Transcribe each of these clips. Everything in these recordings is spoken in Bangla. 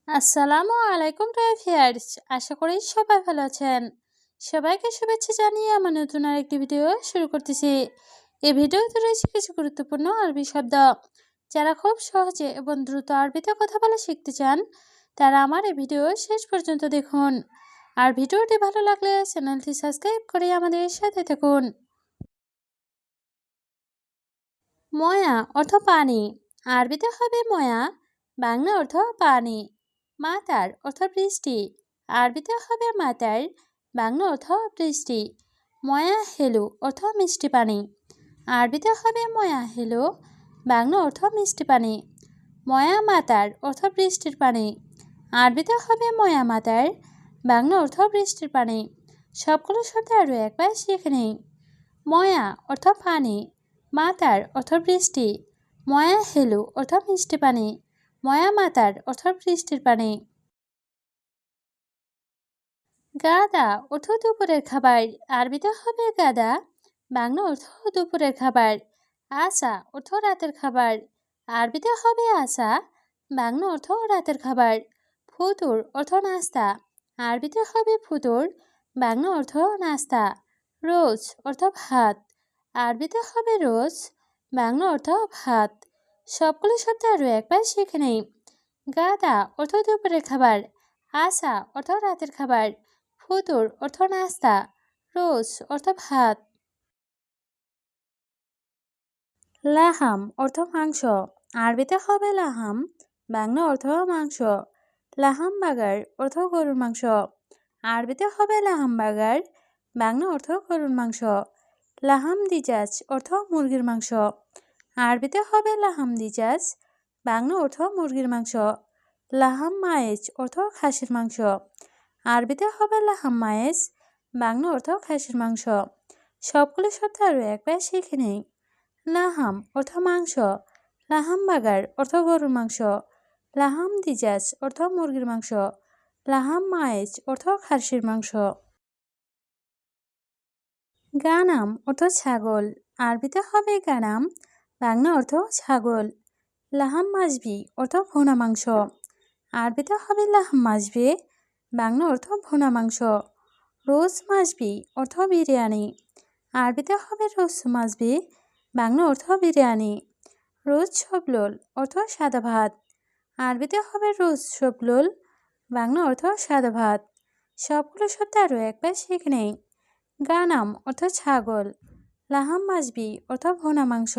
আসসালামু আলাইকুম ভিউয়ার্স, আশা করি সবাই ভালো আছেন। সবাইকে শুভেচ্ছা জানিয়ে আমার নতুন আরেকটি ভিডিও শুরু করতেছি। এই ভিডিওতে রয়েছে কিছু গুরুত্বপূর্ণ আরবি শব্দ। যারা খুব সহজে এবং দ্রুত আরবিতে কথা বলা শিখতে চান, তারা আমার এই ভিডিও শেষ পর্যন্ত দেখুন। আর ভিডিওটি ভালো লাগলে চ্যানেলটি সাবস্ক্রাইব করে আমাদের সাথে থাকুন। ময়া অর্থ পানি। আরবিতে হবে ময়া, বাংলা অর্থ পানি। মাতার অর্থ বৃষ্টি। আরবিতে হবে মাতার, বাংলা অর্থ বৃষ্টি। ময়া হেলু অর্থ মিষ্টি পানি। আরবিতে হবে ময়া হেলু, বাংলা অর্থ মিষ্টি পানি। ময়া মাতার অর্থ বৃষ্টির পানি। আরবিতে হবে ময়া মাতার, বাংলা অর্থ বৃষ্টির পানি। সবগুলো শব্দ আরও একবার শিখে নেই। ময়া অর্থ পানি, মাতার অর্থ বৃষ্টি, ময়া হেলু অর্থ মিষ্টি পানি, ময়া মাতার অর্থ বৃষ্টির পানি। গাদা অর্থ দুপুরের খাবার। আরবিতে হবে গাদা, বাংলা অর্থ দুপুরের খাবার। আসা অর্থ রাতের খাবার। আরবিতে হবে আসা, বাংলা অর্থ রাতের খাবার। ফুতুর অর্থ নাস্তা। আরবিতে হবে ফুতুর, বাংলা অর্থ নাস্তা। রোজ অর্থ ভাত। আরবিতে হবে রোজ, বাংলা অর্থ ভাত। সবগুলো শব্দ আরও একবার শিখে নেই। গাদা অর্থ দুপুরের খাবার। আসা অর্থ রাতের খাবার। ফুতুর অর্থ নাস্তা। রোজ অর্থ ভাত। লাহাম অর্থ মাংস। আরবিতে হবে লাহাম, বাংলা অর্থ মাংস। লাহাম বাগার অর্থ গরুর মাংস। আরবিতে হবে লাহাম বাগার, বাংলা অর্থ গরুর মাংস। লাহাম দিজাজ অর্থ মুরগির মাংস। আরবিতে হবে লাহাম দিজাজ, বাংলা অর্থ মুরগির মাংস। লাহাম মায়েজ অর্থ খাসির মাংস। আরবিতে হবে লাহাম মায়েজ, বাংলা অর্থ খাসির মাংস। সবগুলো শব্দ আরও একবার শিখে নেই। লাহাম অর্থ মাংস। লাহাম বাগার অর্থ গরুর মাংস। লাহাম দিজাজ অর্থ মুরগির মাংস। লাহাম মায়েজ অর্থ খাসির মাংস। গানাম অর্থ ছাগল। আরবিতে হবে গানাম, বাংলা অর্থ ছাগল। লাহাম মাজবি অর্থ ভুনা মাংস। আরবিতে হবে লাহাম মাজবি, বাংলা অর্থ ভুনা মাংস। রোজ মাজবি অর্থ বিরিয়ানি। আরবিতে হবে রোজ মাজবি, বাংলা অর্থ বিরিয়ানি। রোজ সবলুল অর্থ সাদা ভাত। আরবিতে হবে রোজ সবলুল, বাংলা অর্থ সাদা ভাত। সবগুলো শব্দ আরও একবার শিখে নেই। গানাম অর্থ ছাগল। লাহাম মাজবি অর্থ ভুনা মাংস।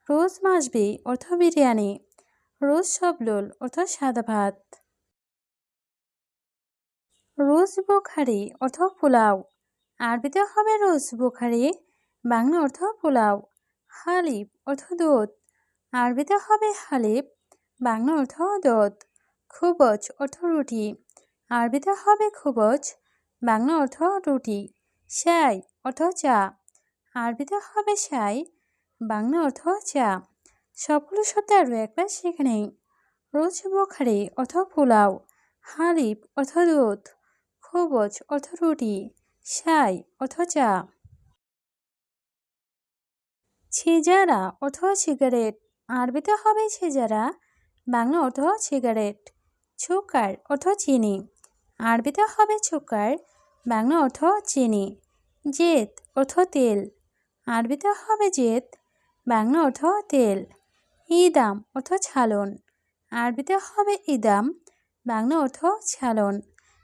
রোজ মাজবি অর্থ বিরিয়ানি। রোজ সবলুল অর্থ সাদা ভাত। রোজ বোখারি অর্থ পোলাও। আরবিতে হবে রোজ বোখারি, বাংলা অর্থ পোলাও। হালিব অর্থ দুধ। আরবিতে হবে হালিব, বাংলা অর্থ দুধ। খুবজ অর্থ রুটি। আরবিতে হবে খুবজ, বাংলা অর্থ রুটি। শাই অর্থ চা। আরবিতে হবে শাই, বাংলা অর্থ চা। সবগুলো শব্দ আরও একবার শিখে নেই। রোজ বোখারি অর্থ পোলাও। হালিব অর্থ দুধ। খুবজ অর্থ রুটি। শাই অর্থ চা। ছিজারা অর্থ সিগারেট। আরবিতে হবে ছিজারা, বাংলা অর্থ সিগারেট। সুকার অর্থ চিনি। আরবিতে হবে সুকার, বাংলা অর্থ চিনি। জেত অর্থ তেল। আরবিতে হবে জেত, বাংলা অর্থ তেল। ইদাম অর্থ ছালন। আরবিতে হবে ইদাম, বাংলা অর্থ ছালন।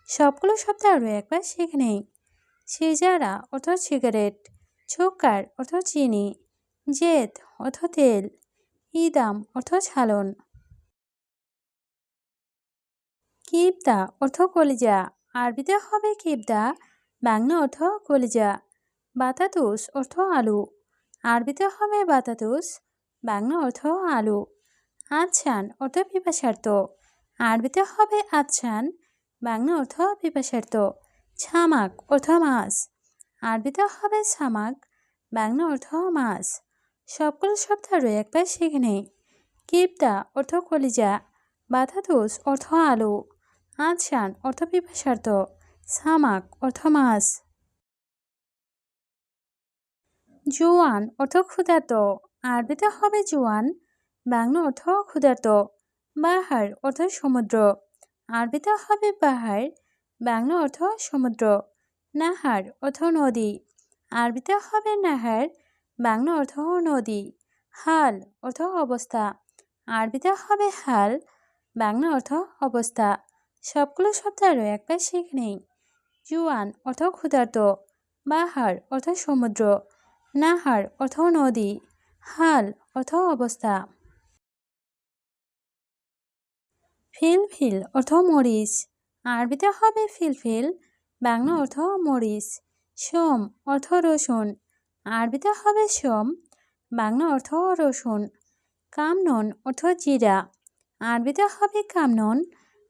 সবগুলো শব্দ আরও একবার শিখে নেই। সিজারা অর্থ সিগারেট। সুকার অর্থ চিনি। জেত অর্থ তেল। ইদাম অর্থ ছালন। কিবদা অর্থ কলিজা। আরবিতে হবে কিবদা, বাংলা অর্থ কলিজা। বাতাতুস অর্থ আলু। আরবিতে হবে বাতাতুস, বাংলা অর্থ আলু। আচ্ছান অর্থ পিপাসার্থ। আরবিতে হবে আচ্ছান, বাংলা অর্থ পিপাসার্থ। ছামাক অর্থ মাছ। আরবিতে হবে ছামাক, বাংলা অর্থ মাছ। সবগুলো শব্দ আরও একবার শিখে নেই। কিবদা অর্থ কলিজা, বাতাতুস অর্থ আলু, আচ্ছান অর্থ পিপাসার্থ, ছামাক অর্থ মাছ। জোয়ান অর্থ ক্ষুধার্ত। আরবিতে হবে জোয়ান, বাংলা অর্থ ক্ষুধার্ত। বাহার অর্থ সমুদ্র। আরবিতে হবে পাহাড়, বাংলা অর্থ সমুদ্র। নাহার অর্থ নদী, আরবিতে হবে নাহার, বাংলা অর্থ নদী। হাল অর্থ অবস্থা, আরবিতে হবে হাল, বাংলা অর্থ অবস্থা। সবগুলো শব্দ আরও একবার শিখে নেই। জুয়ান অর্থ ক্ষুধার্ত, বাহার অর্থ সমুদ্র, নাহার অর্থ নদী, হাল অর্থ অবস্থা। ফিলফিল অর্থ মরিচ, আরবিতে হবে ফিলফিল, বাংলা অর্থ মরিচ। সোম অর্থ রসুন, আরবিতে হবে সোম, বাংলা অর্থ রসুন। কামনুন অর্থ জিরা, আরবিতে হবে কামনুন,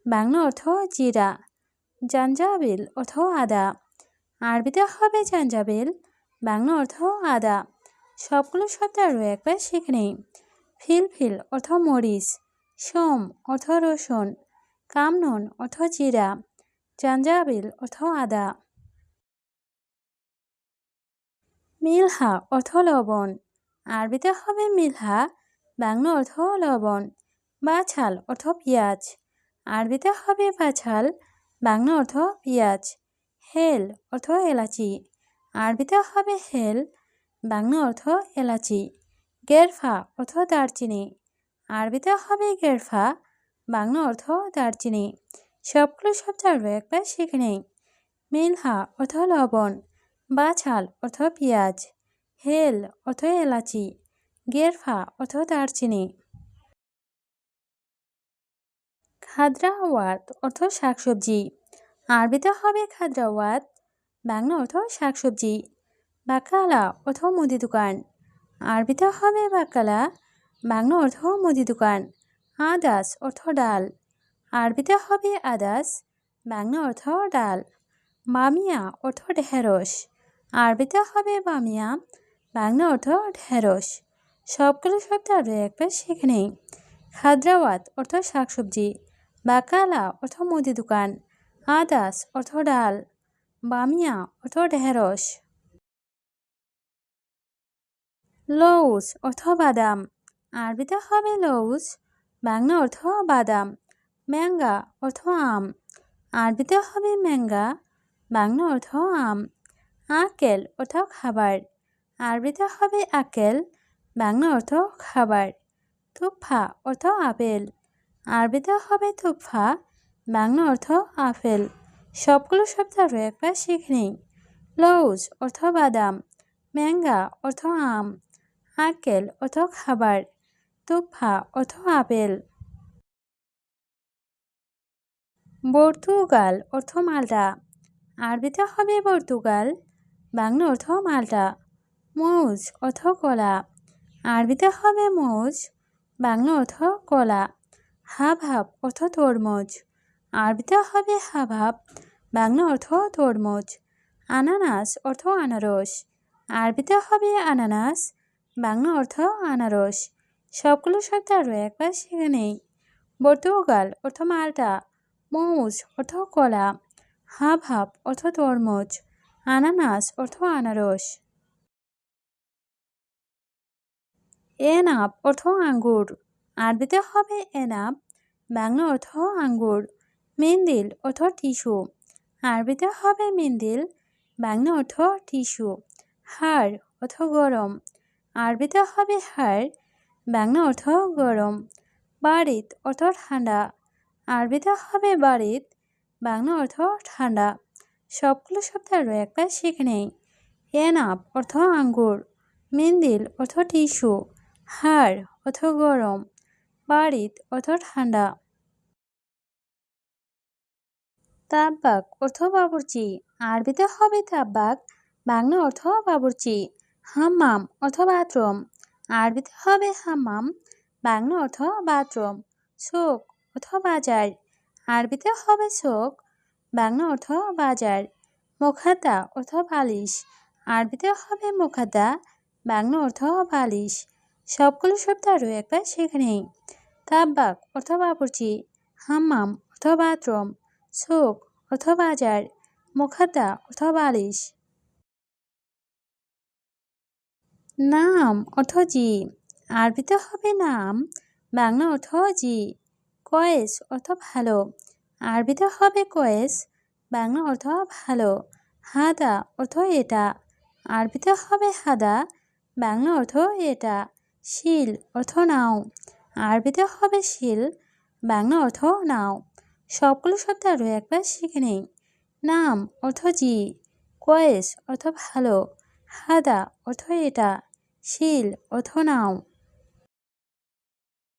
বাংলা অর্থ জিরা। জাঞ্জাবিল অর্থ আদা, আরবিতে হবে জাঞ্জাবিল, বাংলা অর্থ আদা। সবগুলো শব্দ আরও একবার শিখে নেই। ফিলফিল অর্থ মরিচ, সোম অর্থ রসুন, কামনুন অর্থ জিরা, জাঞ্জাবিল অর্থ আদা। মিলহা অর্থ লবণ, আরবিতে হবে মিলহা, বাংলা অর্থ লবণ। বাছাল অর্থ পেঁয়াজ, আরবিতে হবে বাছাল, বাংলা অর্থ পেঁয়াজ। হেল অর্থ এলাচি, আরবিতে হবে হেল, বাংলা অর্থ এলাচি। গেরফা অর্থ দারচিনি, আরবিতে হবে গেরফা, বাংলা অর্থ দারচিনি। সবগুলো শব্দ আরও একবার শিখে নেই। মিলহা অর্থ লবণ, বাছাল অর্থ পেঁয়াজ, হেল অর্থ এলাচি, গেরফা অর্থ দারচিনি। খাদ্রাওয়াত অর্থ শাকসবজি, আরবিতে হবে খাদ্রাওয়াত, বাংলা অর্থ শাকসবজি। বাকালা অর্থ মুদি দোকান, আরবিতে হবে বাকালা, বাংলা অর্থ মুদি দোকান। আদাস অর্থ ডাল, আরবিতে হবে আদাস, বাংলা অর্থ ডাল। বামিয়া অর্থ ঢেঁড়স, আরবিতে হবে বামিয়া, বাংলা অর্থ ঢেঁড়স। সবগুলো শব্দ আরও একবার শিখে নেই। খাদ্রাওয়াত অর্থ শাকসবজি, বাকালা অর্থ মুদি দোকান, আদাস অর্থ ডাল, বামিয়া অর্থ ঢেঁড়স। লৌজ অর্থ বাদাম, আরবিতে হবে লৌজ, বাংলা অর্থ বাদাম। ম্যাঙ্গা অর্থ আম, আরবিতে হবে ম্যাঙ্গা, বাংলা অর্থ আম। আকেল অর্থ খাবার, আরবিতে হবে আকেল, বাংলা অর্থ খাবার। তুফা অর্থ আপেল, আরবিতে হবে তুফা, বাংলা অর্থ আপেল। সবগুলো শব্দ আরও একবার শিখে নেই। লৌজ অর্থ বাদাম, ম্যাঙ্গা অর্থ আম, আকেল অর্থ খাবার, তুফা অর্থ আপেল। পর্তুগাল অর্থ মাল্টা, আরবিতে হবে পর্তুগাল, বাংলা অর্থ মাল্টা। মৌজ অর্থ কলা, আরবিতে হবে মৌজ, বাংলা অর্থ কলা। হাবহাব অর্থ তরমুজ, আরবিতে হবে হাবহাব, বাংলা অর্থ তরমুজ। আনানাস অর্থ আনারস, আরবিতে হবে আনানাস, বাংলা অর্থ আনারস। সবগুলো শব্দ আরও একবার শিখে নেই। পর্তুগাল অর্থ মাল্টা, মৌজ অর্থ কলা, হাবহাব অর্থ তরমুজ, আনানাস অর্থ আনারস। এনাব অর্থ আঙ্গুর, আরবিতে হবে এনাব, বাংলা অর্থ আঙ্গুর। মেন্দিল অর্থ টিস্যু, আরবিতে হবে মেন্দিল, বাংলা অর্থ টিস্যু। হাড় অর্থ গরম, আরবিতে হবে হাড়, বাংলা অর্থ গরম। বারিত অর্থ ঠান্ডা, আরবিতে হবে বারিত, বাংলা অর্থ ঠান্ডা। সবগুলো শব্দ আরও একবার শিখে নেই। এনাব অর্থ আঙ্গুর, মেন্দিল অর্থ টিস্যু, হাড় অর্থ গরম, বারিত অর্থ ঠান্ডা। তাব্বাক অর্থ বাবুর্চি, আরবিতে হবে তাব্বাক, বাংলা অর্থ বাবুর্চি। হাম্মাম অর্থ বাথরুম, আরবিতে হবে হাম্মাম, বাংলা অর্থ বাথরুম। শোক অর্থ বাজার, আরবিতে হবে শোক, বাংলা অর্থ বাজার। মুখাদ্দা অর্থ বালিশ, আরবিতে হবে মুখাদ্দা, বাংলা অর্থ বালিশ। সবগুলো শব্দ আরও একবার শিখে নেই। তাব্বাক অর্থ বাবুর্চি, হাম্মাম অর্থ বাথরুম, শোক অর্থ বাজার, মুখাদ্দা অর্থ বালিশ। নাম অর্থ জি, আরবিতে হবে নাম, বাংলা অর্থ জি। কয়েস অর্থ ভালো, আরবিতে হবে কয়েস, বাংলা অর্থ ভালো। হাদা অর্থ এটা, আরবিতে হবে হাদা, বাংলা অর্থ এটা। শিল অর্থ নাও, আরবিতে হবে শিল, বাংলা অর্থ নাও। সবগুলো শব্দ আরও একবার শিখে নেই। নাম অর্থ জি, কয়েস অর্থ ভালো, হাদা অর্থ এটা, শিল অর্থ নাও।